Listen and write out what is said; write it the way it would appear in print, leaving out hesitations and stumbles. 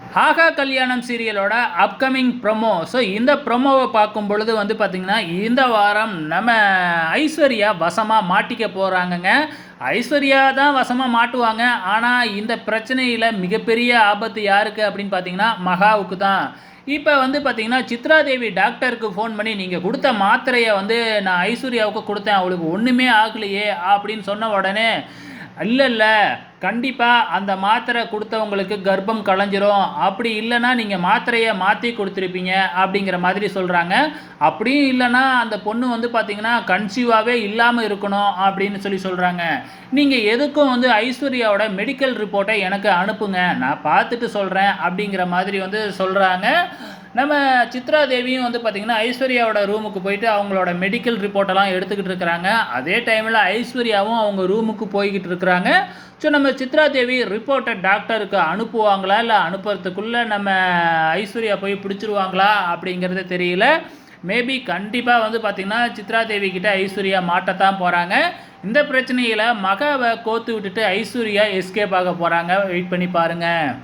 ஆகா கல்யாணம் சீரியலோட upcoming promo. So இந்த ப்ரொமோவை பார்க்கும் பொழுது வந்து பார்த்திங்கன்னா, இந்த வாரம் நம்ம ஐஸ்வர்யா வசமாக மாட்டிக்க போகிறாங்கங்க. ஐஸ்வர்யா தான் வசமாக மாட்டுவாங்க. ஆனால் இந்த பிரச்சனையில் மிகப்பெரிய ஆபத்து யாருக்கு அப்படின்னு பார்த்தீங்கன்னா, மகாவுக்கு தான். இப்போ வந்து பார்த்தீங்கன்னா, சித்ரா தேவி டாக்டருக்கு ஃபோன் பண்ணி, நீங்கள் கொடுத்த மாத்திரையை வந்து நான் ஐஸ்வர்யாவுக்கு கொடுத்தேன், அவளுக்கு ஒன்றுமே ஆகலையே அப்படின்னு சொன்ன உடனே, இல்ல. கண்டிப்பா அந்த மாத்திரை குடுத்தவங்களுக்கு கர்ப்பம் கலைஞ்சிரும். அப்படி இல்லன்னா, நீங்க மாத்திரைய மாத்தி குடுத்திருப்பீங்க அப்படிங்கிற மாதிரி சொல்றாங்க. அப்படியும் இல்லன்னா, அந்த பொண்ணு வந்து பார்த்தீங்கன்னா, கன்சீவாவே இல்லாம இருக்கணும் அப்படின்னு சொல்றாங்க. நீங்க எதுக்கும் வந்து ஐஸ்வர்யாவோட மெடிக்கல் ரிப்போர்ட்ட எனக்கு அனுப்புங்க. நான் பார்த்துட்டு சொல்றேன் அப்படிங்கிற மாதிரி வந்து சொல்றாங்க. நம்ம சித்ரா தேவியும் வந்து பார்த்திங்கன்னா, ஐஸ்வர்யாவோட ரூமுக்கு போயிட்டு அவங்களோட மெடிக்கல் ரிப்போர்ட்டெல்லாம் எடுத்துக்கிட்டு இருக்கிறாங்க. அதே டைமில் ஐஸ்வர்யாவும் அவங்க ரூமுக்கு போய்கிட்டு இருக்கிறாங்க. ஸோ நம்ம சித்ரா தேவி ரிப்போர்ட்டை டாக்டருக்கு அனுப்புவாங்களா, இல்லை அனுப்புறதுக்குள்ளே நம்ம ஐஸ்வர்யா போய் பிடிச்சிருவாங்களா அப்படிங்கிறது தெரியல. மேபி கண்டிப்பாக வந்து பார்த்திங்கன்னா, சித்ரா தேவி கிட்ட ஐஸ்வர்யா மாட்டத்தான் போகிறாங்க. இந்த பிரச்சனையில் மகாவை கோத்து விட்டுட்டு ஐஸ்வர்யா எஸ்கேப் ஆக போகிறாங்க. வெயிட் பண்ணி பாருங்கள்.